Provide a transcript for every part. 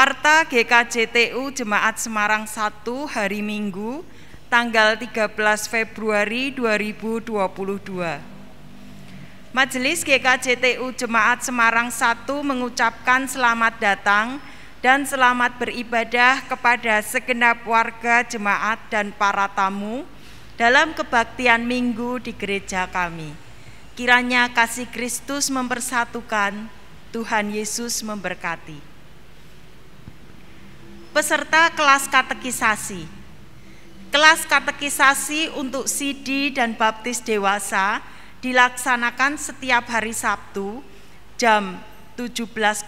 Warta GKJTU Jemaat Semarang 1 hari Minggu tanggal 13 Februari 2022. Majelis GKJTU Jemaat Semarang 1 mengucapkan selamat datang dan selamat beribadah kepada segenap warga jemaat dan para tamu dalam kebaktian Minggu di gereja kami. Kiranya kasih Kristus mempersatukan, Tuhan Yesus memberkati. Peserta kelas katekisasi. Kelas katekisasi untuk CD dan baptis dewasa dilaksanakan setiap hari Sabtu jam 17.00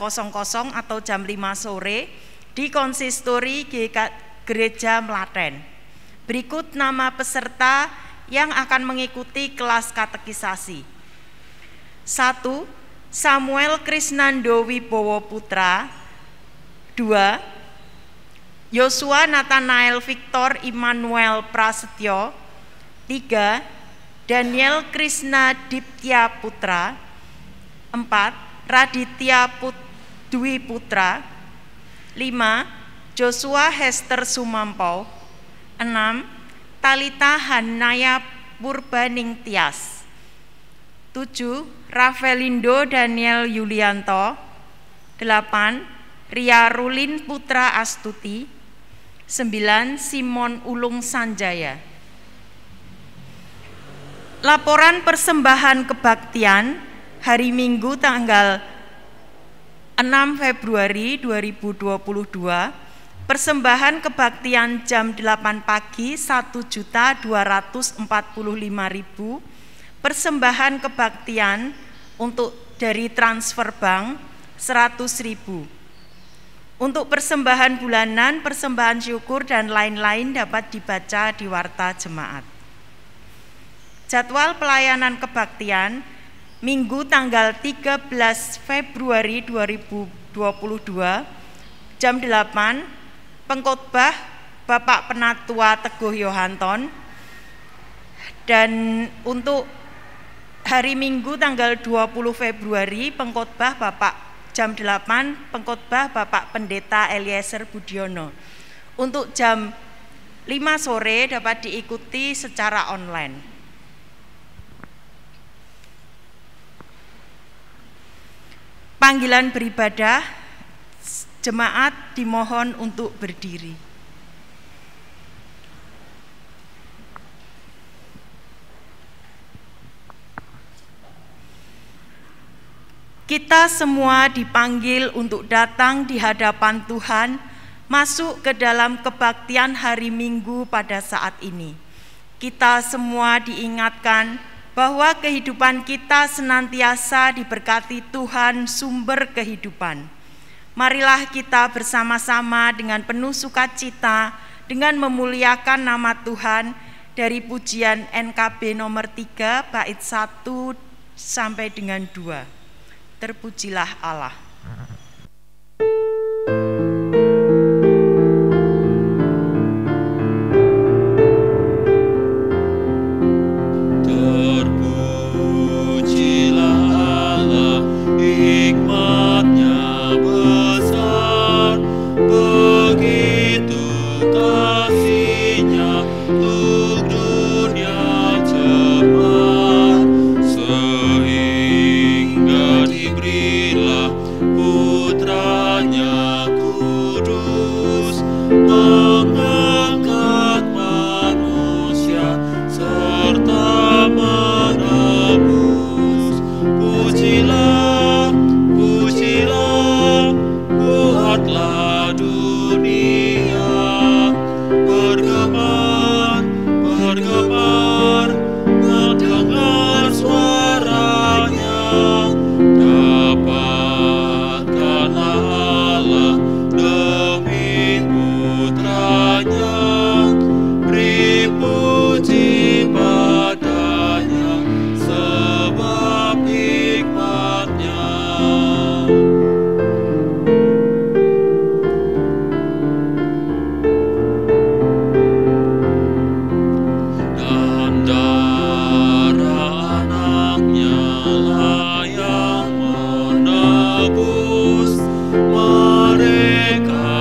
atau jam 5 sore di konsistori Gereja Melaten. Berikut nama peserta yang akan mengikuti kelas katekisasi. 1. Samuel Krisnando Wibowo Putra. 2. Yosua Nathanael Victor Immanuel Prasetyo. 3. Daniel Krishna Diptya Putra. 4. Raditya Dwi Putra. 5. Joshua Hester Sumampau. 6. Talita Hanaya Purbaning Tias. 7. Ravelindo Daniel Yulianto. 8. Ria Rulin Putra Astuti. 9. Simon Ulung Sanjaya. Laporan persembahan kebaktian hari Minggu tanggal 6 Februari 2022. Persembahan kebaktian jam 8 pagi 1.245.000. Persembahan kebaktian untuk dari transfer bank 100.000. Untuk persembahan bulanan, persembahan syukur dan lain-lain dapat dibaca di Warta Jemaat. Jadwal pelayanan kebaktian Minggu tanggal 13 Februari 2022 jam 8 pengkhotbah Bapak Penatua Teguh Yohanton, dan untuk hari Minggu tanggal 20 Februari pengkhotbah Bapak jam 8 pengkhotbah Bapak Pendeta Eliezer Budiono. Untuk jam 5 sore dapat diikuti secara online. Panggilan beribadah, jemaat dimohon untuk berdiri. Kita semua dipanggil untuk datang di hadapan Tuhan, masuk ke dalam kebaktian hari Minggu pada saat ini. Kita semua diingatkan bahwa kehidupan kita senantiasa diberkati Tuhan, sumber kehidupan. Marilah kita bersama-sama dengan penuh sukacita, dengan memuliakan nama Tuhan dari pujian NKB nomor 3 bait 1 sampai dengan 2. Terpujilah Allah. menebus mereka.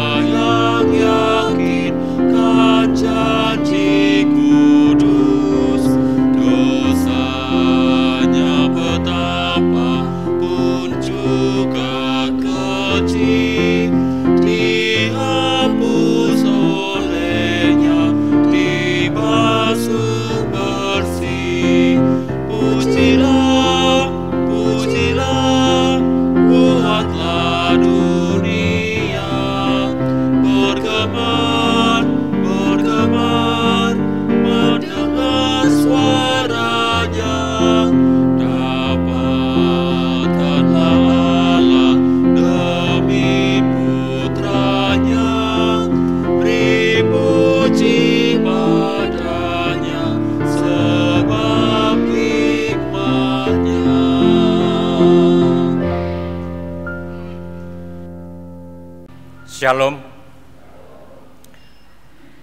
Shalom.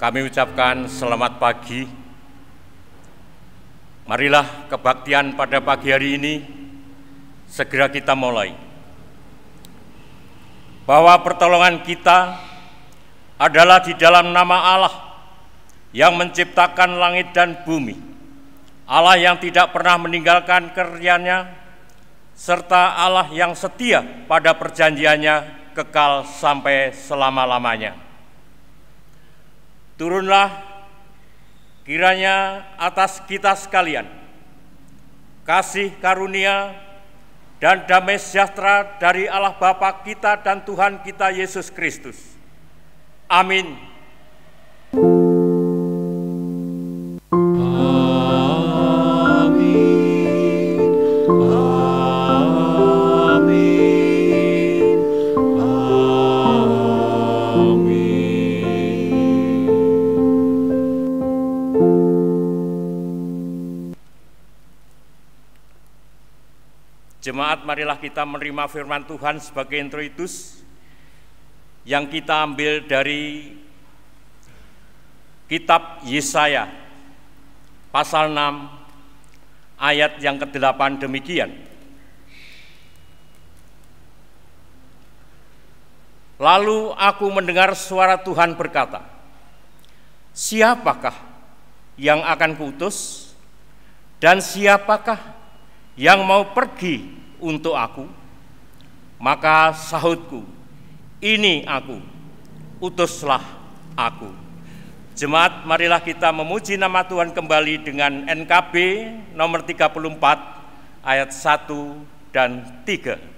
Kami ucapkan selamat pagi. Marilah kebaktian pada pagi hari ini segera kita mulai. Bahwa pertolongan kita adalah di dalam nama Allah yang menciptakan langit dan bumi. Allah yang tidak pernah meninggalkan karyanya, serta Allah yang setia pada perjanjiannya kekal sampai selama-lamanya. Turunlah kiranya atas kita sekalian kasih karunia dan damai sejahtera dari Allah Bapa kita dan Tuhan kita Yesus Kristus. Amin. Jemaat, marilah kita menerima firman Tuhan sebagai introitus yang kita ambil dari kitab Yesaya pasal 6 ayat yang ke-8 demikian. Lalu aku mendengar suara Tuhan berkata, siapakah yang akan kuutus dan siapakah yang mau pergi untuk aku? Maka sahutku, ini aku, utuslah aku. Jemaat, marilah kita memuji nama Tuhan kembali dengan NKB nomor 34 ayat 1 dan 3.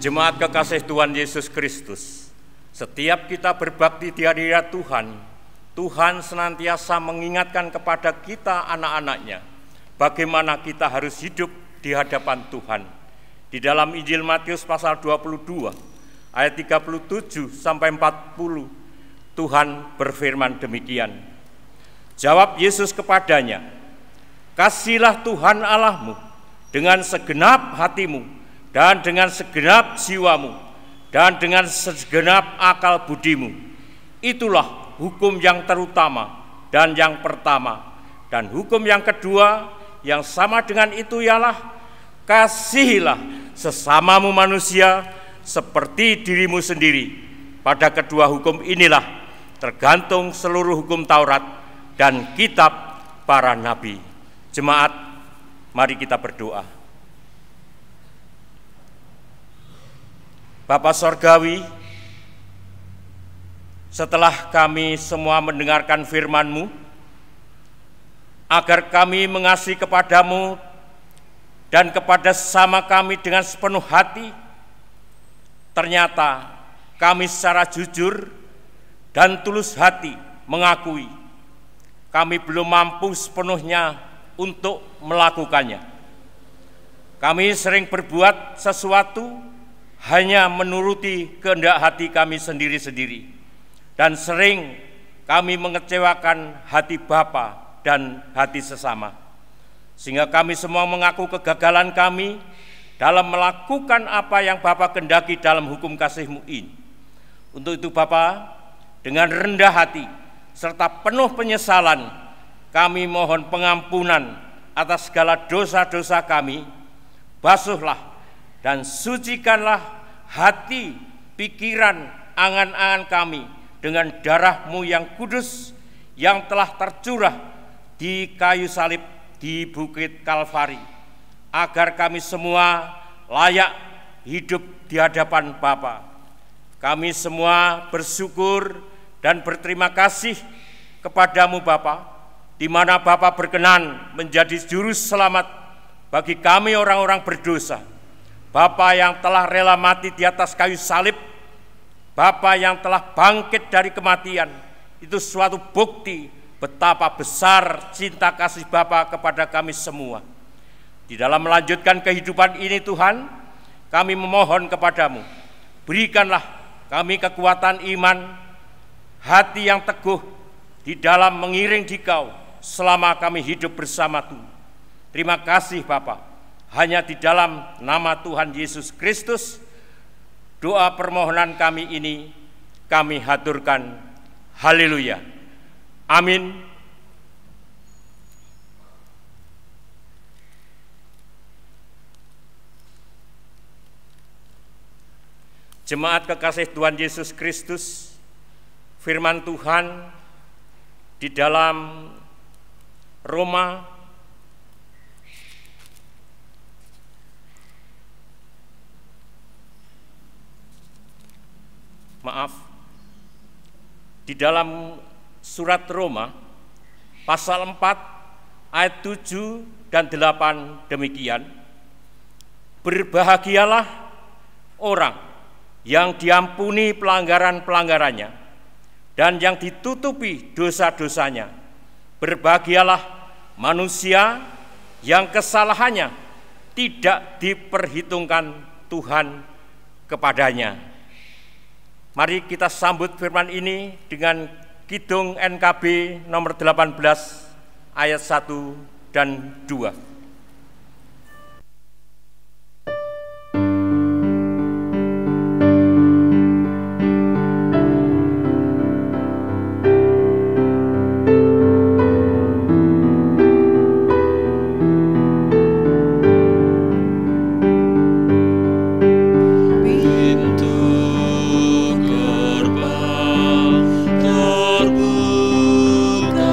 Jemaat kekasih Tuhan Yesus Kristus, setiap kita berbakti di hadirat Tuhan, Tuhan senantiasa mengingatkan kepada kita anak-anaknya, bagaimana kita harus hidup di hadapan Tuhan. Di dalam Injil Matius pasal 22, ayat 37 sampai 40, Tuhan berfirman demikian. Jawab Yesus kepadanya, "Kasihilah Tuhan Allahmu dengan segenap hatimu dan dengan segenap jiwamu dan dengan segenap akal budimu. Itulah hukum yang terutama dan yang pertama. Dan hukum yang kedua yang sama dengan itu ialah, kasihilah sesamamu manusia seperti dirimu sendiri. Pada kedua hukum inilah tergantung seluruh hukum Taurat dan kitab para nabi." Jemaat, mari kita berdoa. Bapa Sorgawi, setelah kami semua mendengarkan firman-Mu, agar kami mengasihi kepadamu dan kepada sesama kami dengan sepenuh hati, ternyata kami secara jujur dan tulus hati mengakui kami belum mampu sepenuhnya untuk melakukannya. Kami sering berbuat sesuatu hanya menuruti kehendak hati kami sendiri-sendiri, dan sering kami mengecewakan hati Bapa dan hati sesama, sehingga kami semua mengaku kegagalan kami dalam melakukan apa yang Bapa kehendaki dalam hukum kasih-Mu ini. Untuk itu Bapa, dengan rendah hati serta penuh penyesalan, kami mohon pengampunan atas segala dosa-dosa kami. Basuhlah dan sucikanlah hati, pikiran, angan-angan kami dengan darah-Mu yang kudus yang telah tercurah di kayu salib di Bukit Kalvari, agar kami semua layak hidup di hadapan Bapa. Kami semua bersyukur dan berterima kasih kepadamu Bapa, di mana Bapa berkenan menjadi juru selamat bagi kami orang-orang berdosa. Bapa yang telah rela mati di atas kayu salib, Bapa yang telah bangkit dari kematian, itu suatu bukti betapa besar cinta kasih Bapa kepada kami semua. Di dalam melanjutkan kehidupan ini Tuhan, kami memohon kepadamu, berikanlah kami kekuatan iman, hati yang teguh di dalam mengiring Dikau selama kami hidup bersama Tuhan. Terima kasih Bapa, hanya di dalam nama Tuhan Yesus Kristus doa permohonan kami ini kami haturkan. Haleluya. Amin. Jemaat kekasih Tuhan Yesus Kristus, firman Tuhan di dalam Roma di dalam surat Roma pasal 4 ayat 7 dan 8 demikian, "Berbahagialah orang yang diampuni pelanggaran-pelanggarannya dan yang ditutupi dosa-dosanya. Berbahagialah manusia yang kesalahannya tidak diperhitungkan Tuhan kepadanya." Mari kita sambut firman ini dengan Kidung NKB nomor 18 ayat 1 dan 2. Terbukalah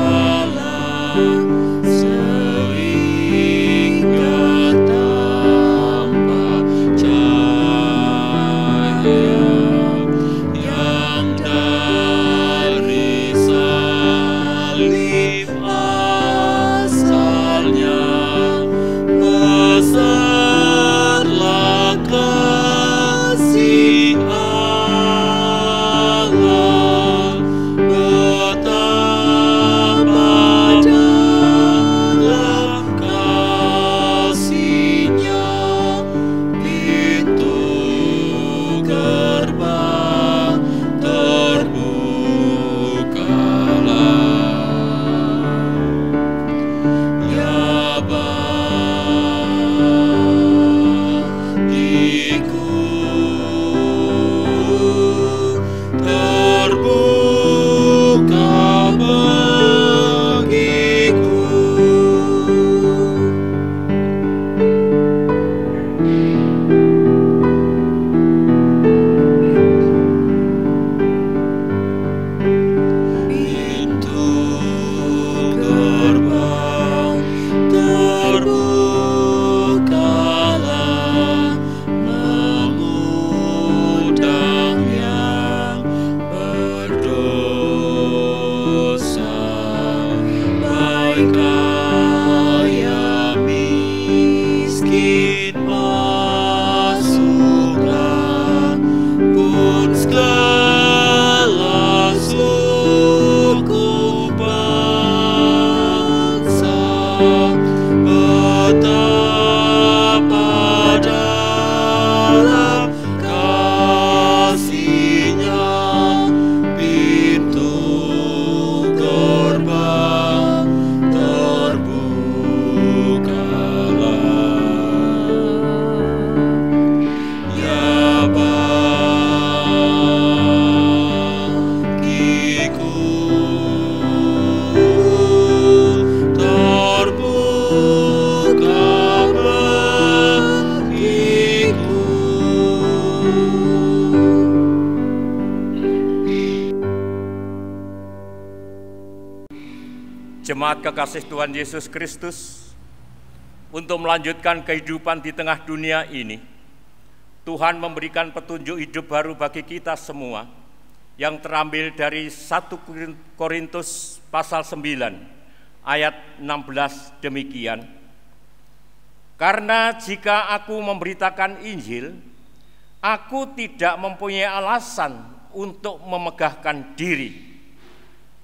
Jemaat kekasih Tuhan Yesus Kristus, untuk melanjutkan kehidupan di tengah dunia ini, Tuhan memberikan petunjuk hidup baru bagi kita semua yang terambil dari 1 Korintus pasal 9 ayat 16 demikian. Karena jika aku memberitakan Injil, aku tidak mempunyai alasan untuk memegahkan diri.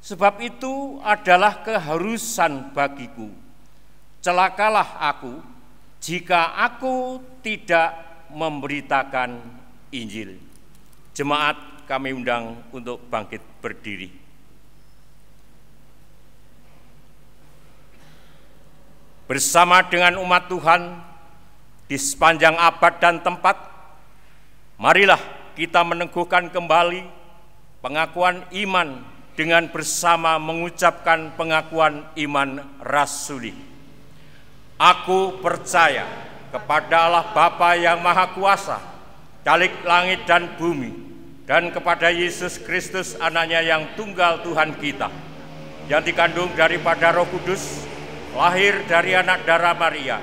Sebab itu adalah keharusan bagiku. Celakalah aku jika aku tidak memberitakan Injil. Jemaat, kami undang untuk bangkit berdiri. Bersama dengan umat Tuhan di sepanjang abad dan tempat, marilah kita meneguhkan kembali pengakuan iman dengan bersama mengucapkan pengakuan iman rasuli. Aku percaya kepada Allah Bapa yang Maha Kuasa, Khalik langit dan bumi, dan kepada Yesus Kristus anaknya yang tunggal Tuhan kita, yang dikandung daripada Roh Kudus, lahir dari anak darah Maria,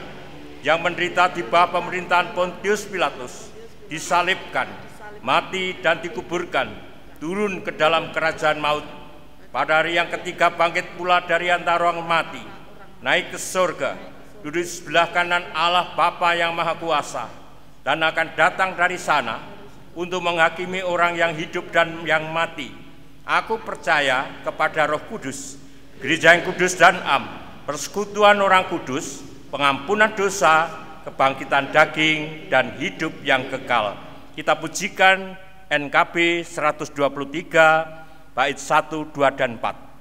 yang menderita di bawah pemerintahan Pontius Pilatus, disalibkan, mati dan dikuburkan, turun ke dalam kerajaan maut, pada hari yang ketiga bangkit pula dari antara orang mati, naik ke surga, duduk di sebelah kanan Allah Bapa yang Maha Kuasa, dan akan datang dari sana untuk menghakimi orang yang hidup dan yang mati. Aku percaya kepada Roh Kudus, gereja yang kudus dan am, persekutuan orang kudus, pengampunan dosa, kebangkitan daging, dan hidup yang kekal. Kita pujikan NKB 123, bait 1, 2, dan 4.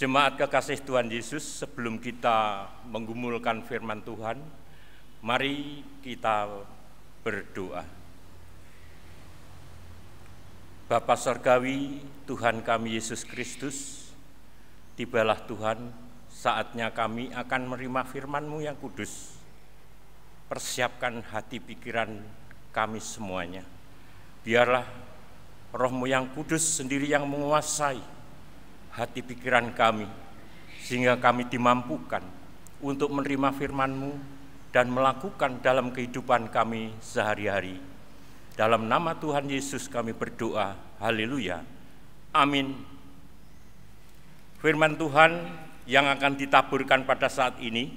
Jemaat kekasih Tuhan Yesus, sebelum kita menggumulkan firman Tuhan, mari kita berdoa. Bapa Surgawi, Tuhan kami Yesus Kristus, tibalah Tuhan, saatnya kami akan menerima firman-Mu yang kudus. Persiapkan hati pikiran kami semuanya. Biarlah Roh-Mu yang kudus sendiri yang menguasai hati pikiran kami, sehingga kami dimampukan untuk menerima firman-Mu dan melakukan dalam kehidupan kami sehari-hari. Dalam nama Tuhan Yesus kami berdoa, haleluya, amin. Firman Tuhan yang akan ditaburkan pada saat ini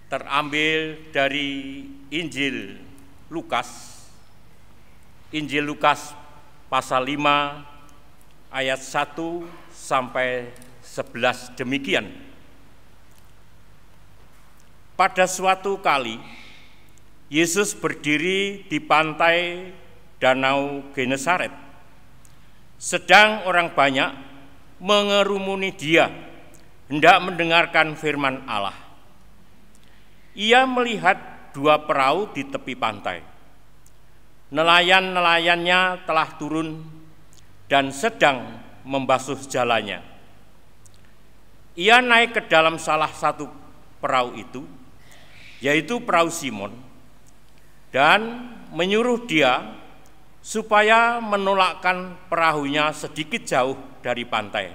terambil dari Injil Lukas pasal 5 ayat 1 sampai 11 demikian. Pada suatu kali, Yesus berdiri di pantai Danau Genesaret. Sedang orang banyak mengerumuni Dia, hendak mendengarkan firman Allah. Ia melihat 2 perahu di tepi pantai. Nelayan-nelayannya telah turun dan sedang membasuh jalannya. Ia naik ke dalam salah satu perahu itu, yaitu perahu Simon, dan menyuruh dia supaya menolakkan perahunya sedikit jauh dari pantai.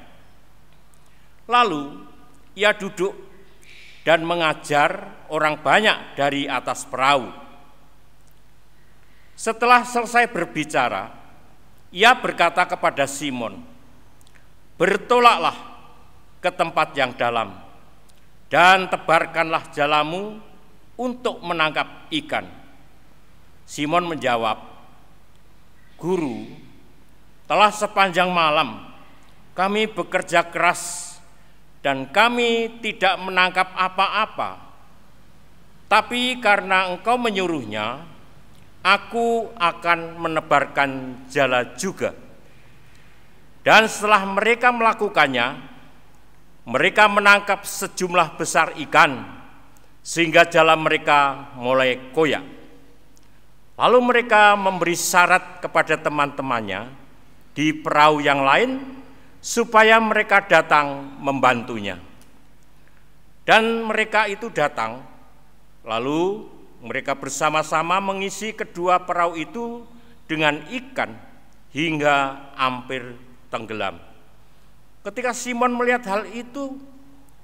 Lalu ia duduk dan mengajar orang banyak dari atas perahu. Setelah selesai berbicara, ia berkata kepada Simon, "Bertolaklah ke tempat yang dalam dan tebarkanlah jalamu untuk menangkap ikan." Simon menjawab, "Guru, telah sepanjang malam kami bekerja keras dan kami tidak menangkap apa-apa. Tapi karena Engkau menyuruhnya, aku akan menebarkan jala juga." Dan setelah mereka melakukannya, mereka menangkap sejumlah besar ikan, sehingga jala mereka mulai koyak. Lalu mereka memberi syarat kepada teman-temannya di perahu yang lain, supaya mereka datang membantunya. Dan mereka itu datang, lalu mereka bersama-sama mengisi kedua perahu itu dengan ikan hingga hampir tenggelam. Ketika Simon melihat hal itu,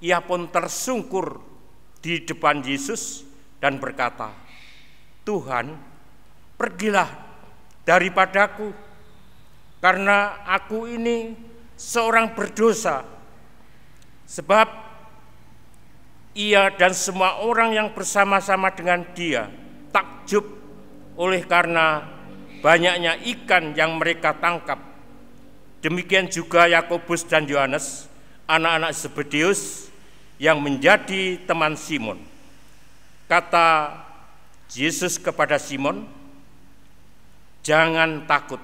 ia pun tersungkur di depan Yesus dan berkata, "Tuhan, pergilah daripadaku, karena aku ini seorang berdosa." Sebab ia dan semua orang yang bersama-sama dengan dia takjub oleh karena banyaknya ikan yang mereka tangkap. Demikian juga Yakobus dan Yohanes, anak-anak Zebedeus yang menjadi teman Simon. Kata Yesus kepada Simon, "Jangan takut,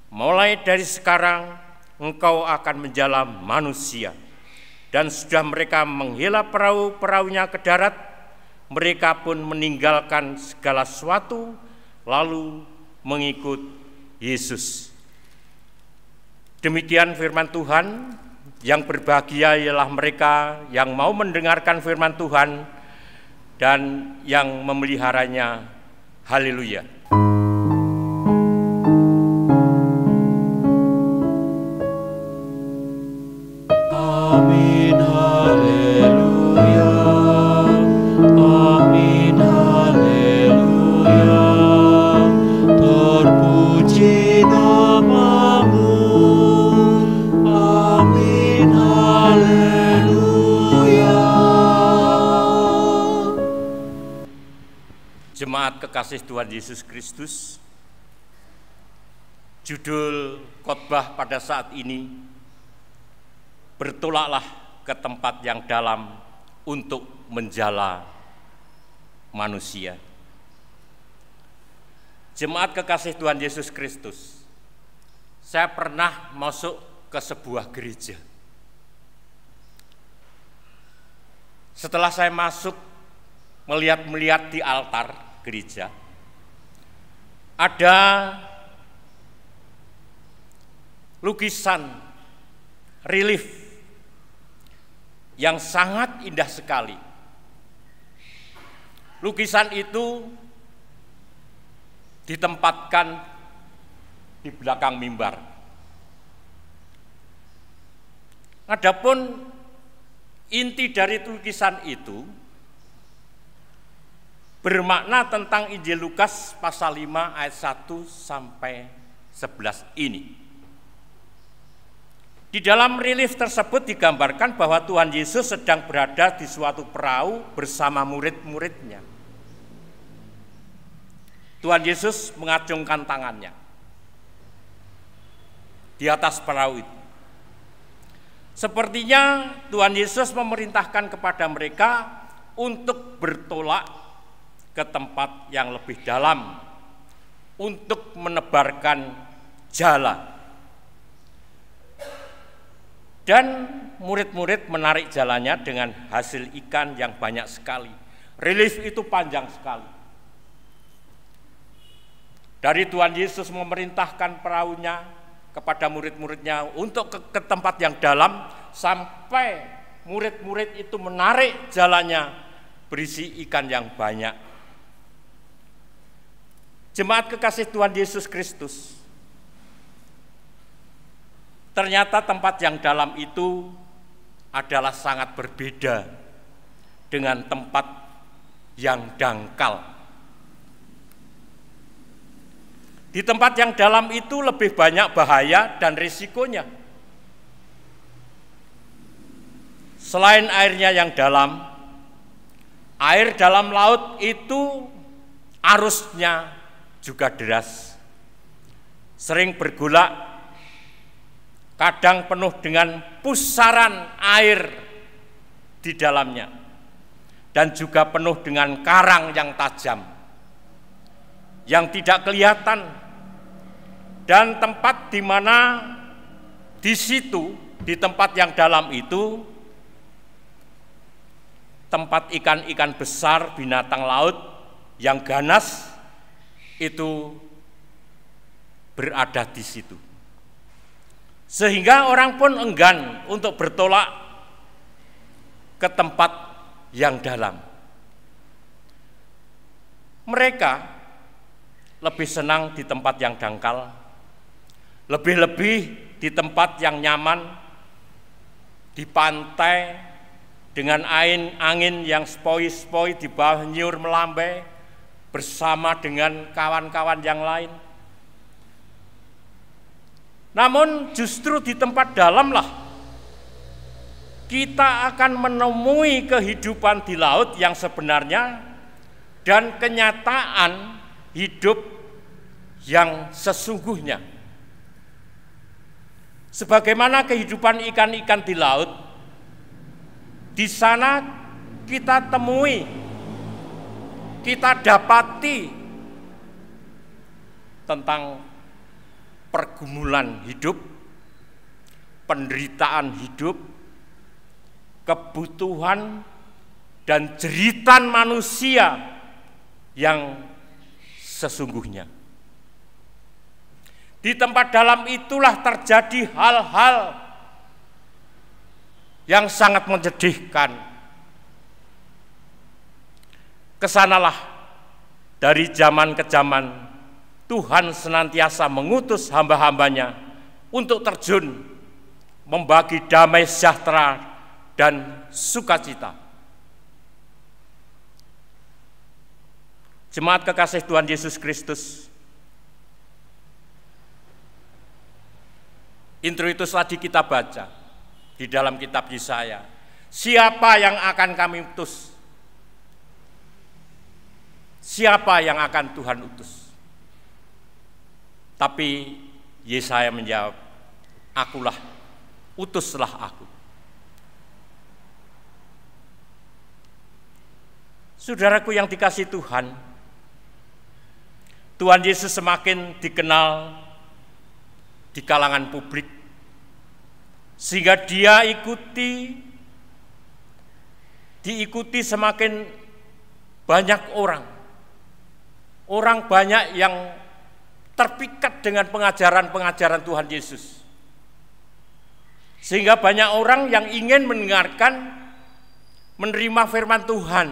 mulai dari sekarang engkau akan menjala manusia." Dan sudah mereka menghela perahu-perahunya ke darat, mereka pun meninggalkan segala sesuatu lalu mengikut Yesus. Demikian firman Tuhan. Yang berbahagia ialah mereka yang mau mendengarkan firman Tuhan dan yang memeliharanya. Haleluya. Amin, haleluya. Amin, haleluya. Terpuji nama-Mu. Amin, haleluya. Jemaat kekasih Tuhan Yesus Kristus, judul khotbah pada saat ini, "Bertolaklah ke tempat yang dalam untuk menjala manusia." Jemaat kekasih Tuhan Yesus Kristus, saya pernah masuk ke sebuah gereja. setelah saya masuk melihat di altar gereja, ada lukisan relief yang sangat indah sekali. Lukisan itu ditempatkan di belakang mimbar. Adapun inti dari lukisan itu bermakna tentang Injil Lukas pasal 5 ayat 1 sampai 11 ini. Di dalam relief tersebut digambarkan bahwa Tuhan Yesus sedang berada di suatu perahu bersama murid-muridnya. Tuhan Yesus mengacungkan tangannya di atas perahu itu. Sepertinya Tuhan Yesus memerintahkan kepada mereka untuk bertolak ke tempat yang lebih dalam untuk menebarkan jala. Dan murid-murid menarik jalannya dengan hasil ikan yang banyak sekali. Relief itu panjang sekali. Dari Tuhan Yesus memerintahkan perahunya kepada murid-muridnya untuk ke tempat yang dalam, sampai murid-murid itu menarik jalannya berisi ikan yang banyak. Jemaat kekasih Tuhan Yesus Kristus, ternyata tempat yang dalam itu adalah sangat berbeda dengan tempat yang dangkal. Di tempat yang dalam itu lebih banyak bahaya dan risikonya. Selain airnya yang dalam, air dalam laut itu arusnya juga deras, sering bergolak, kadang penuh dengan pusaran air di dalamnya, dan juga penuh dengan karang yang tajam, yang tidak kelihatan. Dan tempat di mana di situ, di tempat yang dalam itu, tempat ikan-ikan besar, binatang laut yang ganas itu berada di situ. Sehingga orang pun enggan untuk bertolak ke tempat yang dalam. Mereka lebih senang di tempat yang dangkal, lebih-lebih di tempat yang nyaman, di pantai dengan angin yang sepoi-sepoi, di bawah nyiur melambai bersama dengan kawan-kawan yang lain. Namun justru di tempat dalamlah kita akan menemui kehidupan di laut yang sebenarnya dan kenyataan hidup yang sesungguhnya. Sebagaimana kehidupan ikan-ikan di laut, di sana kita temui, kita dapati tentang pergumulan hidup, penderitaan hidup, kebutuhan dan jeritan manusia yang sesungguhnya. Di tempat dalam itulah terjadi hal-hal yang sangat menyedihkan. Kesanalah dari zaman ke zaman Tuhan senantiasa mengutus hamba-hambanya untuk terjun membagi damai sejahtera dan sukacita. Jemaat kekasih Tuhan Yesus Kristus, intro itu tadi kita baca di dalam kitab Yesaya. Siapa yang akan kami utus? Siapa yang akan Tuhan utus? Tapi Yesaya menjawab, akulah, utuslah aku. Saudaraku yang dikasihi Tuhan, Tuhan Yesus semakin dikenal di kalangan publik, sehingga dia ikuti diikuti semakin banyak orang. Orang banyak yang terpikat dengan pengajaran-pengajaran Tuhan Yesus. Sehingga banyak orang yang ingin mendengarkan, menerima firman Tuhan.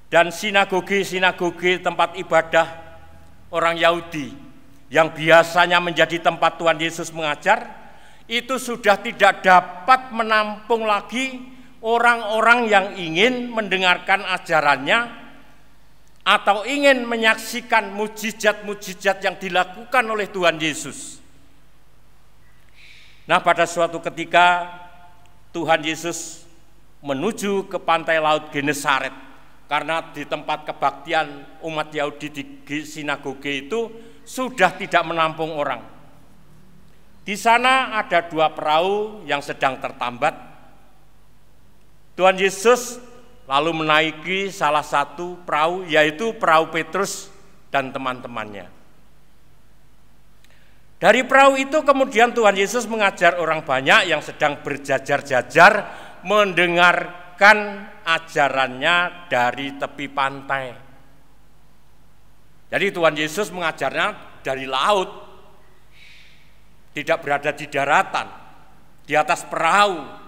Dan sinagoge-sinagoge tempat ibadah orang Yahudi yang biasanya menjadi tempat Tuhan Yesus mengajar, itu sudah tidak dapat menampung lagi orang-orang yang ingin mendengarkan ajarannya atau ingin menyaksikan mujizat-mujizat yang dilakukan oleh Tuhan Yesus. Nah, pada suatu ketika Tuhan Yesus menuju ke pantai laut Genesaret, karena di tempat kebaktian umat Yahudi di sinagoge itu sudah tidak menampung orang. Di sana ada 2 perahu yang sedang tertambat. Tuhan Yesus lalu menaiki salah satu perahu, yaitu perahu Petrus dan teman-temannya. Dari perahu itu kemudian Tuhan Yesus mengajar orang banyak yang sedang berjajar-jajar mendengarkan ajarannya dari tepi pantai. Jadi Tuhan Yesus mengajarnya dari laut, tidak berada di daratan, di atas perahu.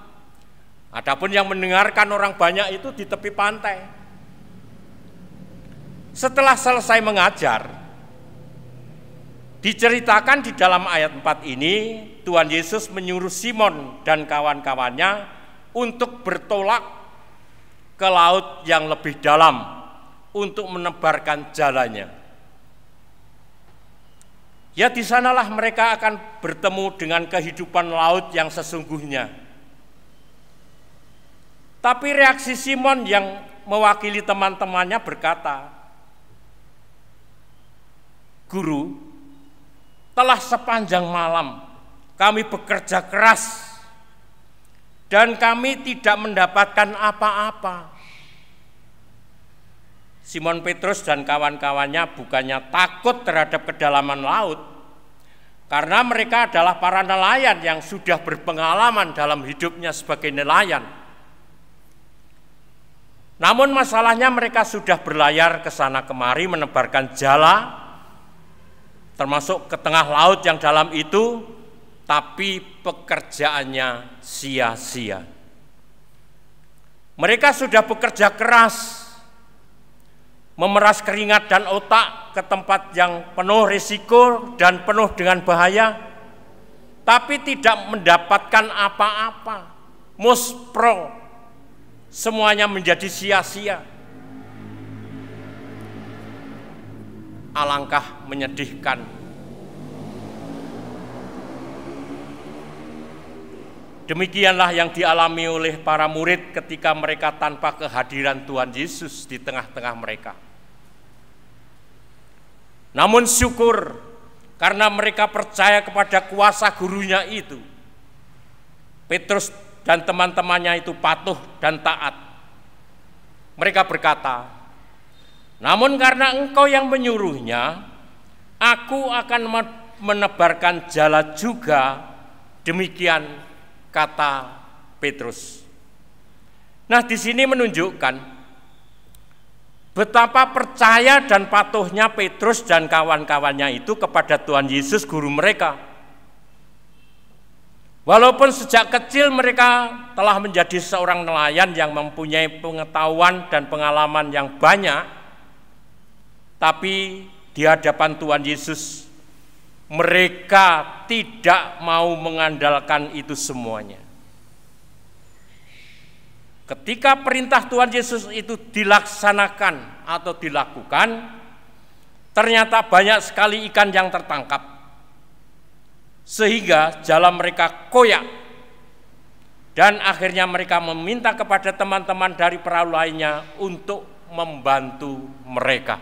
Adapun yang mendengarkan orang banyak itu di tepi pantai. Setelah selesai mengajar, diceritakan di dalam ayat 4 ini, Tuhan Yesus menyuruh Simon dan kawan-kawannya untuk bertolak ke laut yang lebih dalam untuk menebarkan jalannya. Ya, di sanalah mereka akan bertemu dengan kehidupan laut yang sesungguhnya. Tapi reaksi Simon yang mewakili teman-temannya berkata, "Guru, telah sepanjang malam kami bekerja keras dan kami tidak mendapatkan apa-apa." Simon Petrus dan kawan-kawannya bukannya takut terhadap kedalaman laut, karena mereka adalah para nelayan yang sudah berpengalaman dalam hidupnya sebagai nelayan. Namun masalahnya mereka sudah berlayar ke sana kemari menebarkan jala, termasuk ke tengah laut yang dalam itu, tapi pekerjaannya sia-sia. Mereka sudah bekerja keras, memeras keringat dan otak ke tempat yang penuh risiko dan penuh dengan bahaya, tapi tidak mendapatkan apa-apa. Muspro, semuanya menjadi sia-sia. Alangkah menyedihkan. Demikianlah yang dialami oleh para murid ketika mereka tanpa kehadiran Tuhan Yesus di tengah-tengah mereka. Namun syukur karena mereka percaya kepada kuasa gurunya itu. Petrus dan teman-temannya itu patuh dan taat. Mereka berkata, "Namun karena Engkau yang menyuruhnya, aku akan menebarkan jala juga." Demikian kata Petrus. Nah, di sini menunjukkan betapa percaya dan patuhnya Petrus dan kawan-kawannya itu kepada Tuhan Yesus guru mereka. Walaupun sejak kecil mereka telah menjadi seorang nelayan yang mempunyai pengetahuan dan pengalaman yang banyak, tapi di hadapan Tuhan Yesus mereka tidak mau mengandalkan itu semuanya. Ketika perintah Tuhan Yesus itu dilaksanakan atau dilakukan, ternyata banyak sekali ikan yang tertangkap. Sehingga jala mereka koyak, dan akhirnya mereka meminta kepada teman-teman dari perahu lainnya untuk membantu mereka.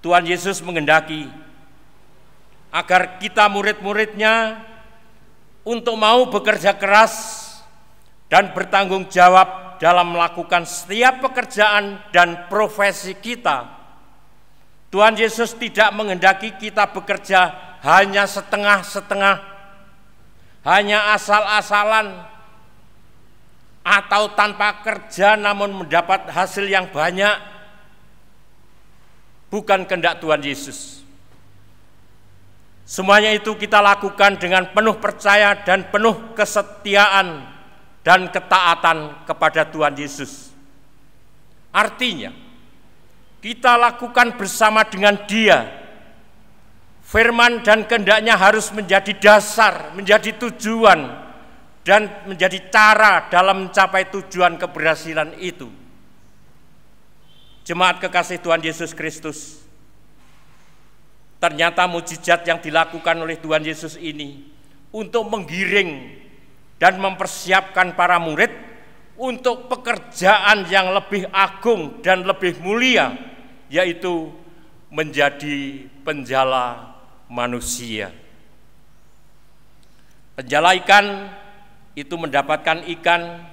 Tuhan Yesus menghendaki agar kita murid-muridnya untuk mau bekerja keras dan bertanggung jawab dalam melakukan setiap pekerjaan dan profesi kita. Tuhan Yesus tidak menghendaki kita bekerja hanya setengah-setengah, hanya asal-asalan atau tanpa kerja namun mendapat hasil yang banyak, bukan kehendak Tuhan Yesus. Semuanya itu kita lakukan dengan penuh percaya dan penuh kesetiaan dan ketaatan kepada Tuhan Yesus. Artinya, kita lakukan bersama dengan Dia. Firman dan kehendaknya harus menjadi dasar, menjadi tujuan, dan menjadi cara dalam mencapai tujuan keberhasilan itu. Jemaat kekasih Tuhan Yesus Kristus, ternyata mukjizat yang dilakukan oleh Tuhan Yesus ini untuk menggiring dan mempersiapkan para murid untuk pekerjaan yang lebih agung dan lebih mulia, yaitu menjadi penjala manusia. Penjala ikan itu mendapatkan ikan,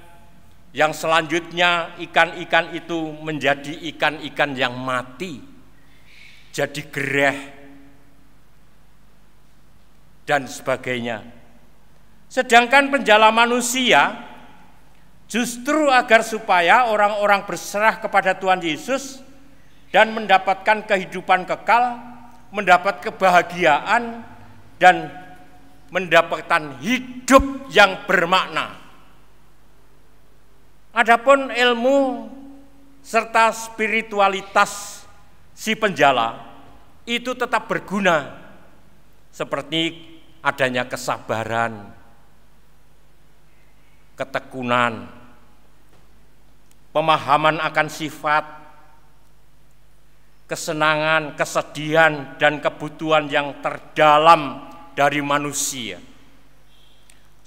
yang selanjutnya ikan-ikan itu menjadi ikan-ikan yang mati, jadi gereh dan sebagainya. Sedangkan penjala manusia justru agar supaya orang-orang berserah kepada Tuhan Yesus dan mendapatkan kehidupan kekal, mendapat kebahagiaan, dan mendapatkan hidup yang bermakna. Adapun ilmu serta spiritualitas si penjala itu tetap berguna, seperti adanya kesabaran, ketekunan, pemahaman akan sifat, kesenangan, kesedihan, dan kebutuhan yang terdalam dari manusia.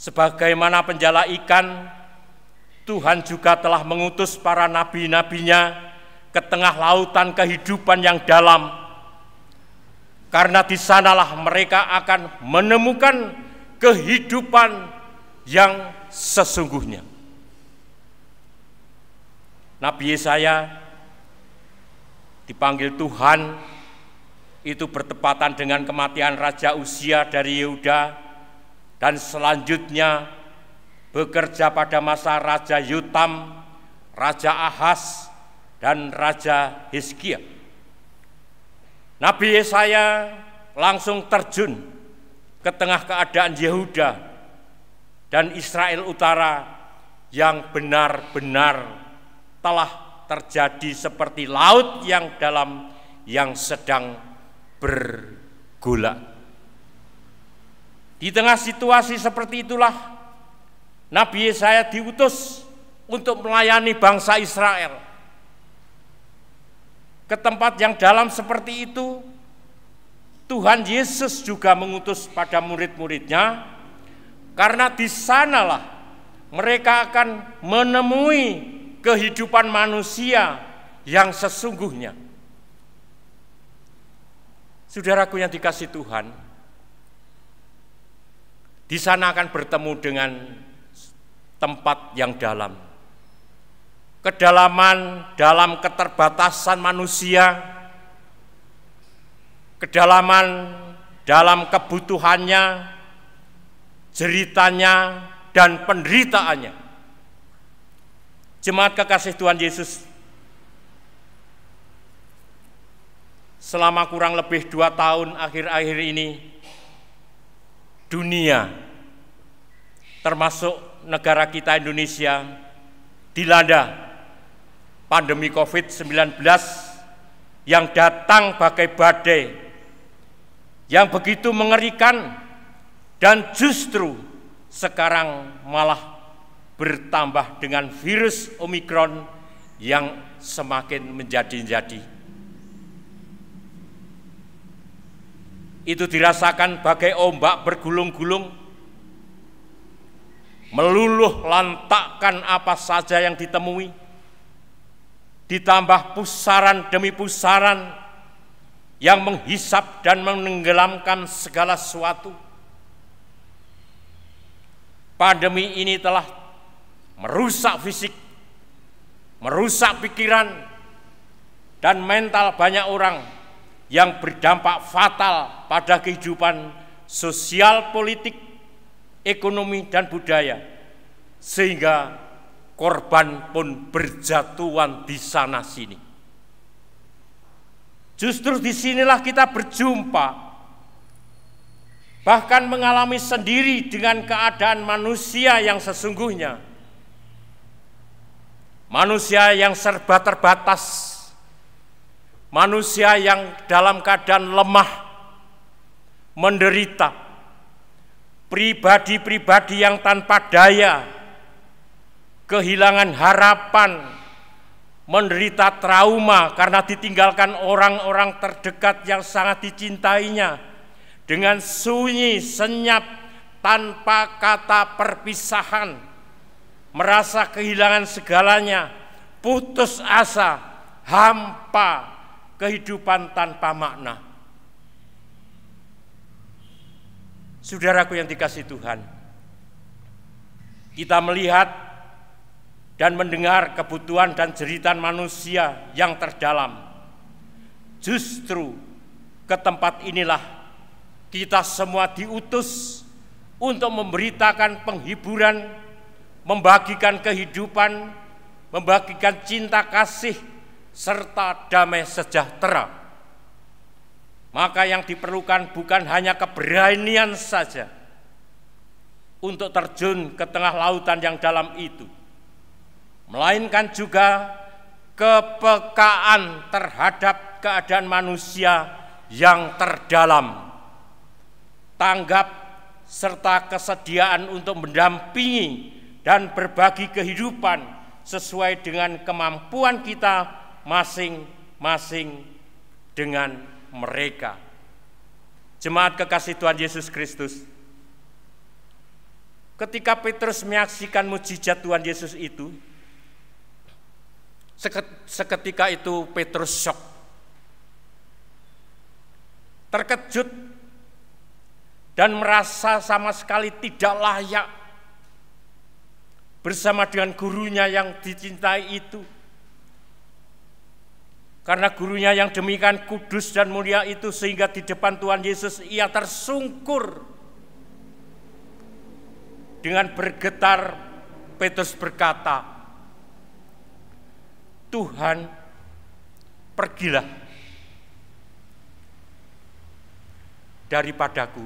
Sebagaimana penjala ikan, Tuhan juga telah mengutus para nabi-nabinya ke tengah lautan kehidupan yang dalam, karena di sanalah mereka akan menemukan kehidupan yang sesungguhnya. Nabi Yesaya dipanggil Tuhan itu bertepatan dengan kematian Raja Uzia dari Yehuda, dan selanjutnya bekerja pada masa Raja Yotam, Raja Ahaz, dan Raja Hizkia. Nabi Yesaya langsung terjun ke tengah keadaan Yehuda dan Israel Utara yang benar-benar telah terjadi seperti laut yang dalam yang sedang bergolak. Di tengah situasi seperti itulah Nabi Yesaya diutus untuk melayani bangsa Israel. Ke tempat yang dalam seperti itu, Tuhan Yesus juga mengutus pada murid-muridnya, karena di sanalah mereka akan menemui kehidupan manusia yang sesungguhnya. Saudaraku yang dikasihi Tuhan, di sana akan bertemu dengan tempat yang dalam. Kedalaman dalam keterbatasan manusia, kedalaman dalam kebutuhannya, jeritanya, dan penderitaannya. Jemaat kekasih Tuhan Yesus, selama kurang lebih 2 tahun akhir-akhir ini, dunia, termasuk negara kita Indonesia, dilanda pandemi COVID-19 yang datang bagai badai, yang begitu mengerikan, dan justru sekarang malah bertambah dengan virus Omikron yang semakin menjadi-jadi. Itu dirasakan bagai ombak bergulung-gulung, meluluh lantakkan apa saja yang ditemui, ditambah pusaran demi pusaran yang menghisap dan menenggelamkan segala sesuatu. Pandemi ini telah merusak fisik, merusak pikiran, dan mental banyak orang, yang berdampak fatal pada kehidupan sosial politik, ekonomi, dan budaya, sehingga korban pun berjatuhan di sana-sini. Justru disinilah kita berjumpa, bahkan mengalami sendiri dengan keadaan manusia yang sesungguhnya. Manusia yang serba terbatas, manusia yang dalam keadaan lemah, menderita, pribadi-pribadi yang tanpa daya, kehilangan harapan, menderita trauma karena ditinggalkan orang-orang terdekat yang sangat dicintainya, dengan sunyi, senyap, tanpa kata perpisahan, merasa kehilangan segalanya, putus asa, hampa, kehidupan tanpa makna. Saudaraku yang dikasihi Tuhan, kita melihat dan mendengar kebutuhan dan jeritan manusia yang terdalam. Justru ke tempat inilah kita semua diutus untuk memberitakan penghiburan, membagikan kehidupan, membagikan cinta kasih, serta damai sejahtera. Maka yang diperlukan bukan hanya keberanian saja untuk terjun ke tengah lautan yang dalam itu, melainkan juga kepekaan terhadap keadaan manusia yang terdalam, tanggap serta kesediaan untuk mendampingi dan berbagi kehidupan sesuai dengan kemampuan kita masing-masing dengan mereka. Jemaat kekasih Tuhan Yesus Kristus, ketika Petrus menyaksikan mujizat Tuhan Yesus itu, seketika itu Petrus syok, terkejut, dan merasa sama sekali tidak layak bersama dengan gurunya yang dicintai itu. Karena gurunya yang demikian kudus dan mulia itu, sehingga di depan Tuhan Yesus ia tersungkur. Dengan bergetar Petrus berkata, "Tuhan, pergilah daripadaku,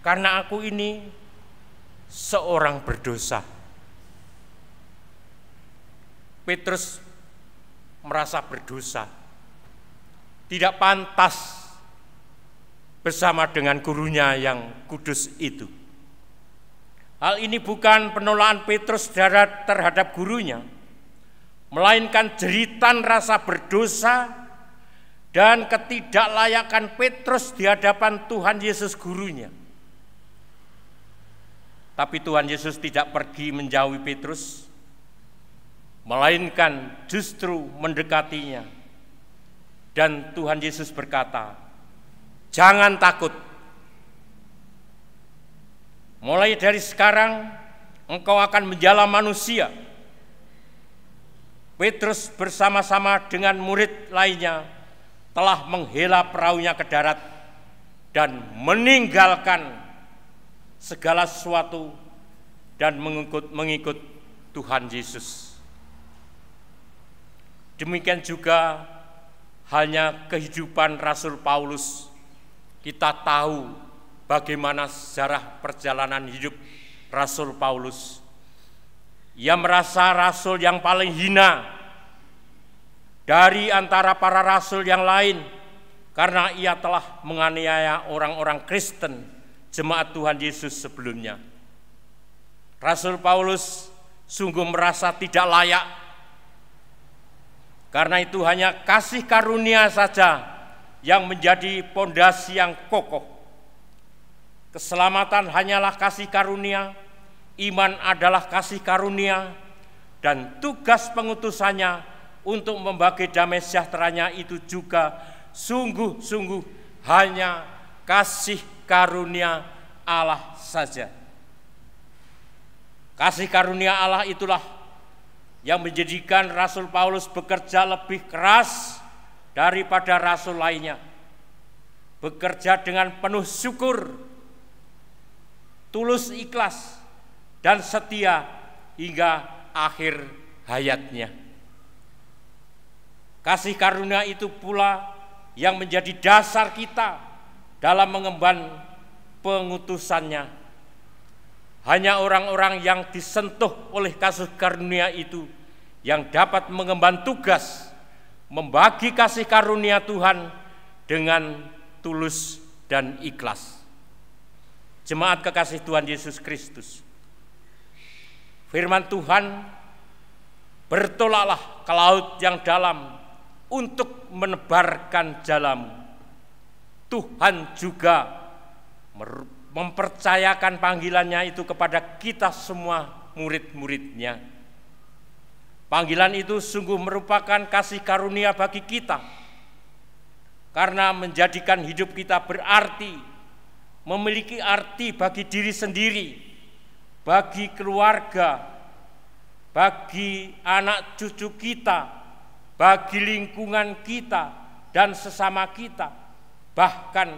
karena aku ini seorang berdosa." Petrus merasa berdosa, tidak pantas bersama dengan gurunya yang kudus itu. Hal ini bukan penolakan Petrus terhadap gurunya, melainkan jeritan rasa berdosa dan ketidaklayakan Petrus di hadapan Tuhan Yesus gurunya. Tapi Tuhan Yesus tidak pergi menjauhi Petrus, melainkan justru mendekatinya. Dan Tuhan Yesus berkata, "Jangan takut. Mulai dari sekarang engkau akan menjala manusia." Petrus bersama-sama dengan murid lainnya telah menghela perahunya ke darat dan meninggalkan segala sesuatu dan mengikut Tuhan Yesus. Demikian juga halnya kehidupan Rasul Paulus. Kita tahu bagaimana sejarah perjalanan hidup Rasul Paulus. Ia merasa rasul yang paling hina dari antara para rasul yang lain, karena ia telah menganiaya orang-orang Kristen, jemaat Tuhan Yesus sebelumnya. Rasul Paulus sungguh merasa tidak layak. Karena itu hanya kasih karunia saja yang menjadi pondasi yang kokoh. Keselamatan hanyalah kasih karunia, iman adalah kasih karunia, dan tugas pengutusannya untuk membagi damai sejahteranya itu juga sungguh-sungguh hanya kasih karunia Allah saja. Kasih karunia Allah itulah yang menjadikan Rasul Paulus bekerja lebih keras daripada rasul lainnya, bekerja dengan penuh syukur, tulus ikhlas, dan setia hingga akhir hayatnya. Kasih karunia itu pula yang menjadi dasar kita dalam mengemban pengutusannya. Hanya orang-orang yang disentuh oleh kasih karunia itu yang dapat mengemban tugas membagi kasih karunia Tuhan dengan tulus dan ikhlas. Jemaat kekasih Tuhan Yesus Kristus, firman Tuhan, bertolaklah ke laut yang dalam untuk menebarkan jalanmu. Tuhan juga mempercayakan panggilannya itu kepada kita semua murid-muridnya. Panggilan itu sungguh merupakan kasih karunia bagi kita, karena menjadikan hidup kita berarti, memiliki arti bagi diri sendiri, bagi keluarga, bagi anak cucu kita, bagi lingkungan kita dan sesama kita, bahkan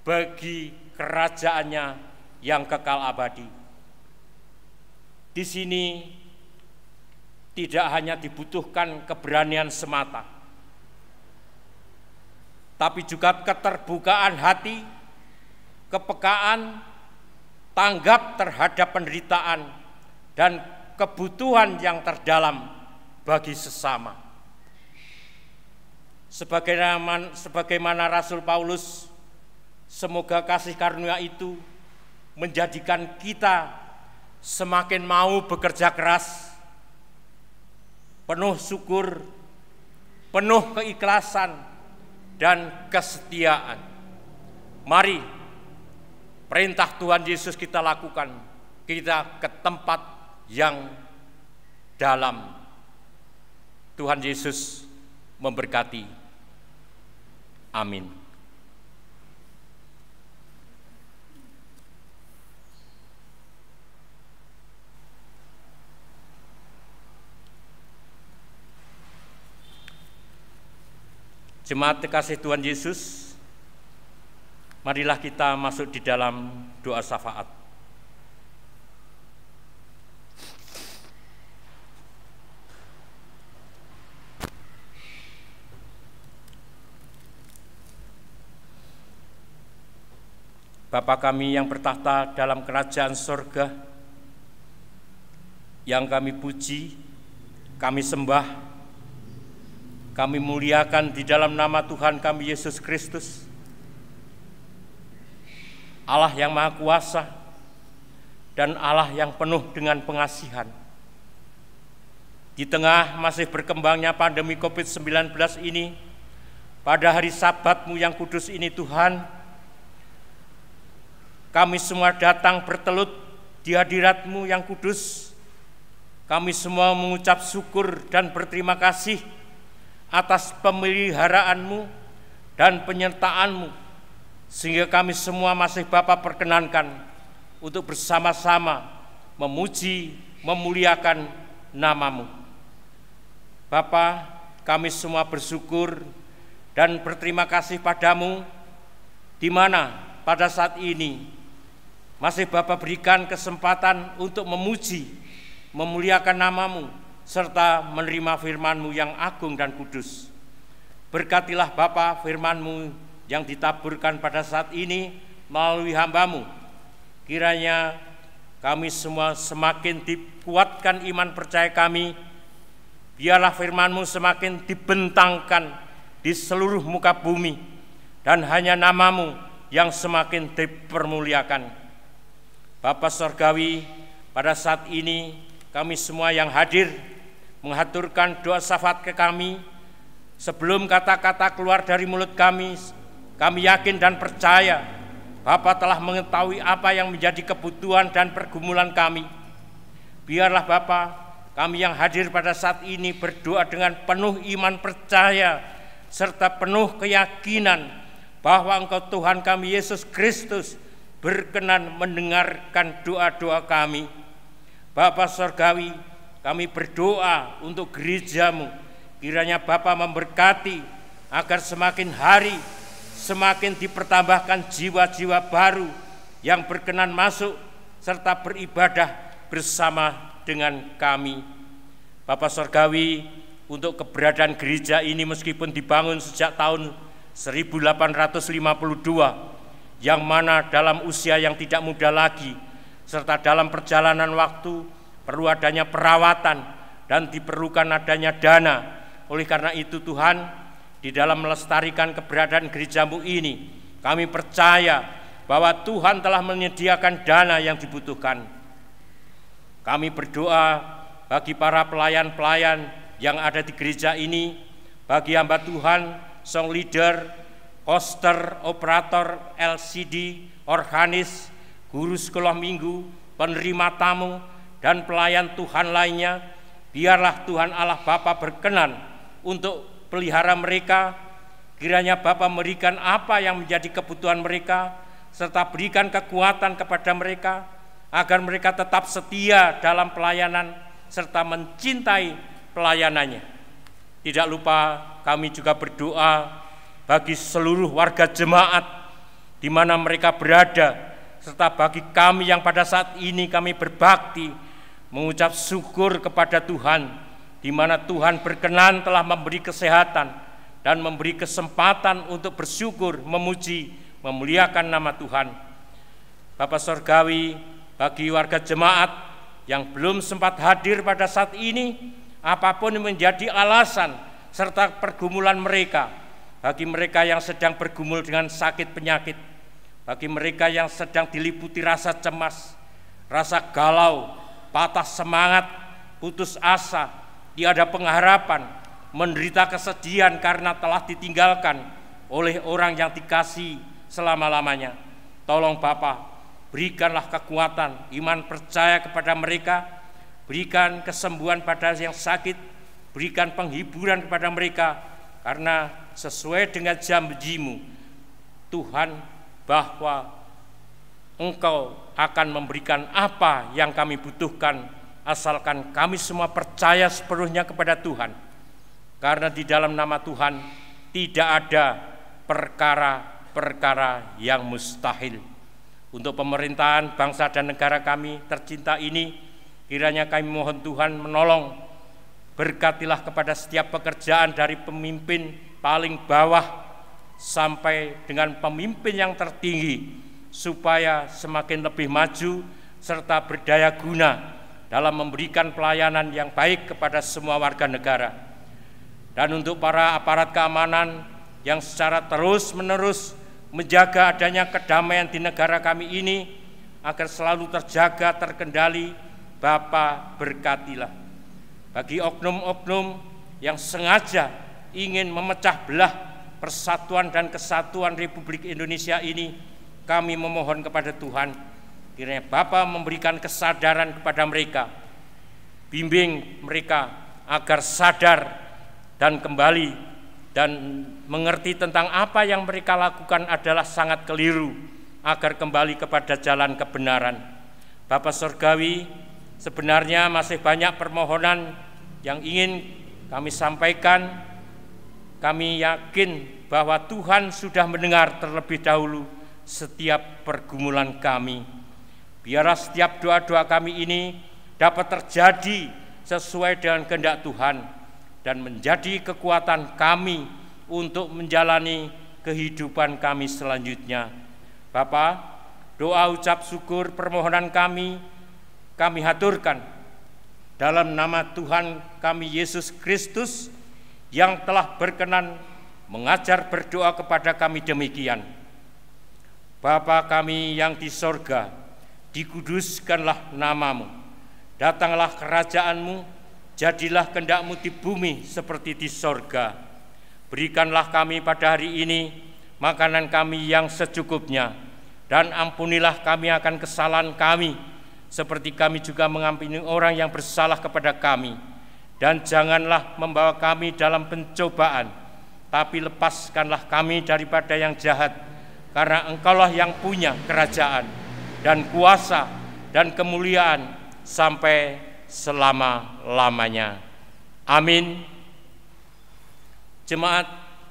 bagi kerajaannya yang kekal abadi. Di sini tidak hanya dibutuhkan keberanian semata, tapi juga keterbukaan hati, kepekaan, tanggap terhadap penderitaan, dan kebutuhan yang terdalam bagi sesama. Sebagaimana Rasul Paulus, semoga kasih karunia itu menjadikan kita semakin mau bekerja keras, penuh syukur, penuh keikhlasan dan kesetiaan. Mari perintah Tuhan Yesus kita lakukan, kita ke tempat yang dalam. Tuhan Yesus memberkati. Amin. Jemaat kekasih Tuhan Yesus, marilah kita masuk di dalam doa syafaat. Bapa kami yang bertahta dalam kerajaan sorga, yang kami puji, kami sembah, kami muliakan di dalam nama Tuhan kami Yesus Kristus, Allah yang Maha Kuasa dan Allah yang penuh dengan pengasihan. Di tengah masih berkembangnya pandemi COVID-19 ini, pada hari Sabat-Mu yang kudus ini Tuhan, kami semua datang bertelut di hadirat-Mu yang kudus. Kami semua mengucap syukur dan berterima kasih atas pemeliharaan-Mu dan penyertaan-Mu, sehingga kami semua masih Bapa perkenankan untuk bersama-sama memuji, memuliakan nama-Mu. Bapa, kami semua bersyukur dan berterima kasih padamu, di mana pada saat ini masih Bapa berikan kesempatan untuk memuji, memuliakan nama-Mu, serta menerima firman-Mu yang agung dan kudus. Berkatilah Bapa firman-Mu yang ditaburkan pada saat ini melalui hamba-Mu. Kiranya kami semua semakin dikuatkan iman percaya kami, biarlah firman-Mu semakin dibentangkan di seluruh muka bumi, dan hanya nama-Mu yang semakin dipermuliakan. Bapa Sorgawi, pada saat ini kami semua yang hadir menghaturkan doa syafaat ke kami. Sebelum kata-kata keluar dari mulut kami yakin dan percaya Bapa telah mengetahui apa yang menjadi kebutuhan dan pergumulan kami. Biarlah Bapa, kami yang hadir pada saat ini berdoa dengan penuh iman percaya serta penuh keyakinan bahwa Engkau Tuhan kami Yesus Kristus berkenan mendengarkan doa-doa kami. Bapa Sorgawi, kami berdoa untuk gereja-Mu. Kiranya Bapa memberkati agar semakin hari semakin dipertambahkan jiwa-jiwa baru yang berkenan masuk serta beribadah bersama dengan kami. Bapa Sorgawi, untuk keberadaan gereja ini meskipun dibangun sejak tahun 1852, yang mana dalam usia yang tidak muda lagi, serta dalam perjalanan waktu perlu adanya perawatan dan diperlukan adanya dana. Oleh karena itu Tuhan, di dalam melestarikan keberadaan gerejamu ini, kami percaya bahwa Tuhan telah menyediakan dana yang dibutuhkan. Kami berdoa bagi para pelayan-pelayan yang ada di gereja ini, bagi hamba Tuhan, song leader, hoster, operator, LCD, organis, guru sekolah minggu, penerima tamu, dan pelayan Tuhan lainnya. Biarlah Tuhan Allah Bapa berkenan untuk pelihara mereka. Kiranya Bapa memberikan apa yang menjadi kebutuhan mereka, serta berikan kekuatan kepada mereka, agar mereka tetap setia dalam pelayanan, serta mencintai pelayanannya. Tidak lupa kami juga berdoa bagi seluruh warga jemaat di mana mereka berada, serta bagi kami yang pada saat ini kami berbakti, mengucap syukur kepada Tuhan, di mana Tuhan berkenan telah memberi kesehatan dan memberi kesempatan untuk bersyukur, memuji, memuliakan nama Tuhan. Bapa Sorgawi, bagi warga jemaat yang belum sempat hadir pada saat ini, apapun yang menjadi alasan serta pergumulan mereka, bagi mereka yang sedang bergumul dengan sakit penyakit, bagi mereka yang sedang diliputi rasa cemas, rasa galau, patah semangat, putus asa, tiada pengharapan, menderita kesedihan karena telah ditinggalkan oleh orang yang dikasihi selama-lamanya. Tolong Bapa, berikanlah kekuatan, iman percaya kepada mereka, berikan kesembuhan pada yang sakit, berikan penghiburan kepada mereka, karena sesuai dengan janji-Mu Tuhan, bahwa Engkau akan memberikan apa yang kami butuhkan, asalkan kami semua percaya sepenuhnya kepada Tuhan. Karena di dalam nama Tuhan tidak ada perkara-perkara yang mustahil. Untuk pemerintahan bangsa dan negara kami tercinta ini, kiranya kami mohon Tuhan menolong, berkatilah kepada setiap pekerjaan dari pemimpin paling bawah sampai dengan pemimpin yang tertinggi, supaya semakin lebih maju serta berdaya guna dalam memberikan pelayanan yang baik kepada semua warga negara. Dan untuk para aparat keamanan yang secara terus-menerus menjaga adanya kedamaian di negara kami ini, agar selalu terjaga, terkendali, Bapa berkatilah. Bagi oknum-oknum yang sengaja ingin memecah belah persatuan dan kesatuan Republik Indonesia ini, kami memohon kepada Tuhan, kiranya Bapa memberikan kesadaran kepada mereka, bimbing mereka agar sadar dan kembali dan mengerti tentang apa yang mereka lakukan adalah sangat keliru, agar kembali kepada jalan kebenaran. Bapa Sorgawi, sebenarnya masih banyak permohonan yang ingin kami sampaikan. Kami yakin bahwa Tuhan sudah mendengar terlebih dahulu setiap pergumulan kami. Biarlah setiap doa-doa kami ini dapat terjadi sesuai dengan kehendak Tuhan dan menjadi kekuatan kami untuk menjalani kehidupan kami selanjutnya. Bapa, doa ucap syukur permohonan kami haturkan dalam nama Tuhan kami Yesus Kristus, yang telah berkenan mengajar berdoa kepada kami demikian. Bapa kami yang di sorga, dikuduskanlah namamu, datanglah kerajaan-Mu, jadilah kehendak-Mu di bumi seperti di sorga. Berikanlah kami pada hari ini makanan kami yang secukupnya, dan ampunilah kami akan kesalahan kami, seperti kami juga mengampuni orang yang bersalah kepada kami. Dan janganlah membawa kami dalam pencobaan, tapi lepaskanlah kami daripada yang jahat, karena Engkaulah yang punya kerajaan dan kuasa dan kemuliaan sampai selama-lamanya. Amin. Jemaat,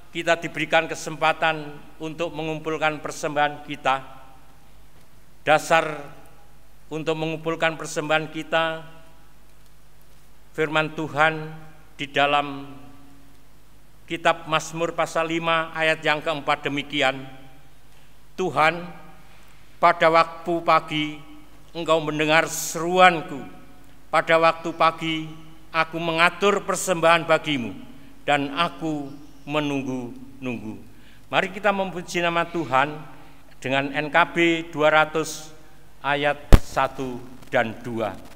kita diberikan kesempatan untuk mengumpulkan persembahan kita. Dasar untuk mengumpulkan persembahan kita, firman Tuhan di dalam kitab Mazmur pasal 5 ayat yang keempat demikian, Tuhan, pada waktu pagi Engkau mendengar seruanku, pada waktu pagi aku mengatur persembahan bagimu, dan aku menunggu-nunggu. Mari kita memuji nama Tuhan dengan NKB 200 ayat 1 dan 2.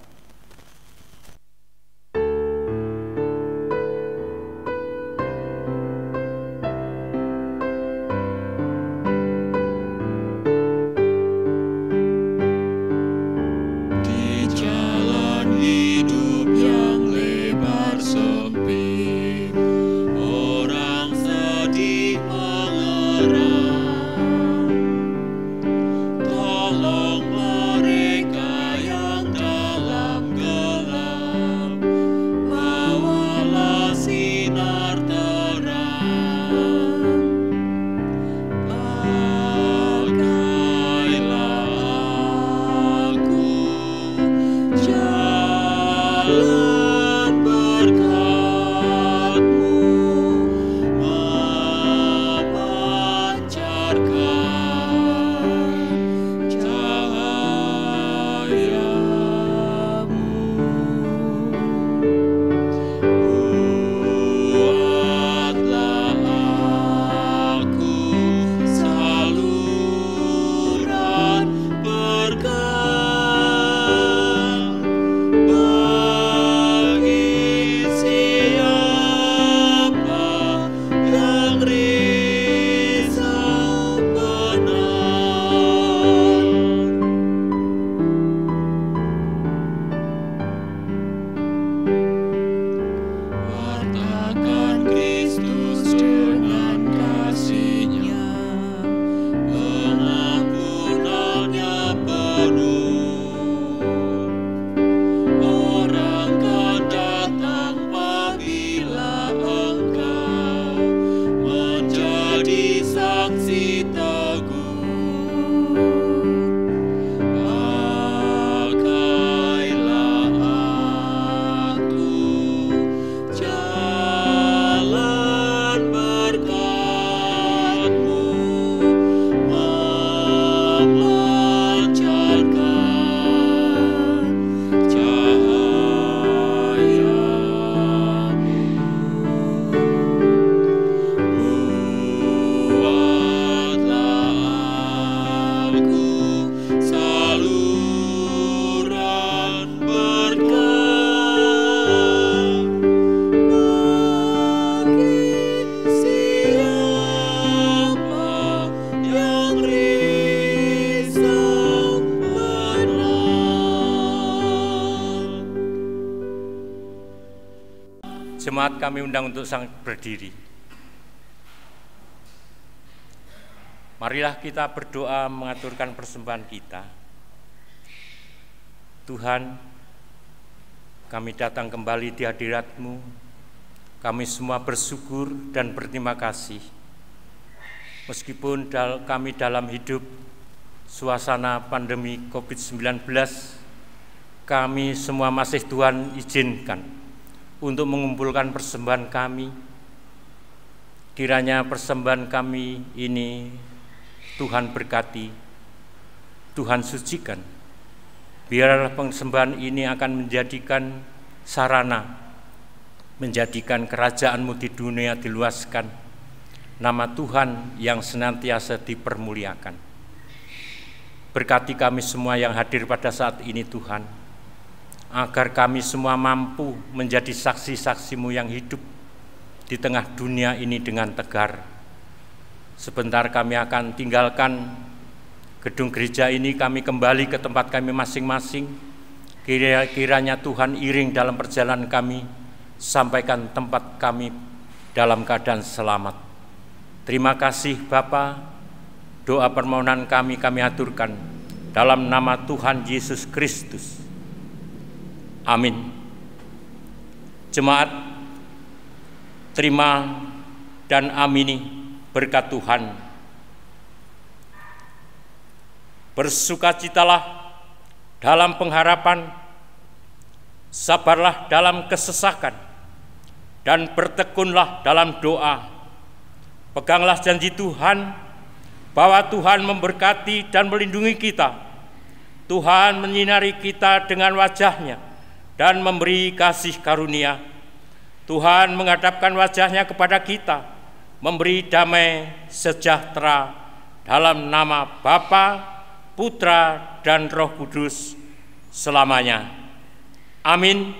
Jemaat kami undang untuk sang berdiri. Marilah kita berdoa mengaturkan persembahan kita. Tuhan, kami datang kembali di hadirat-Mu. Kami semua bersyukur dan berterima kasih. Meskipun kami dalam hidup suasana pandemi COVID-19, kami semua masih Tuhan izinkan untuk mengumpulkan persembahan kami. Kiranya persembahan kami ini Tuhan berkati, Tuhan sucikan. Biarlah persembahan ini akan menjadikan sarana, menjadikan kerajaan-Mu di dunia diluaskan, nama Tuhan yang senantiasa dipermuliakan. Berkati kami semua yang hadir pada saat ini Tuhan, agar kami semua mampu menjadi saksi-saksi-Mu yang hidup di tengah dunia ini dengan tegar. Sebentar kami akan tinggalkan gedung gereja ini, kami kembali ke tempat kami masing-masing. Kiranya Tuhan iring dalam perjalanan kami, sampaikan tempat kami dalam keadaan selamat. Terima kasih Bapa, doa permohonan kami aturkan dalam nama Tuhan Yesus Kristus. Amin. Jemaat, terima dan amini berkat Tuhan. Bersukacitalah dalam pengharapan, sabarlah dalam kesesakan, dan bertekunlah dalam doa. Peganglah janji Tuhan bahwa Tuhan memberkati dan melindungi kita. Tuhan menyinari kita dengan wajah-Nya dan memberi kasih karunia. Tuhan menghadapkan wajah-Nya kepada kita, memberi damai sejahtera, dalam nama Bapa, Putra, dan Roh Kudus selamanya. Amin.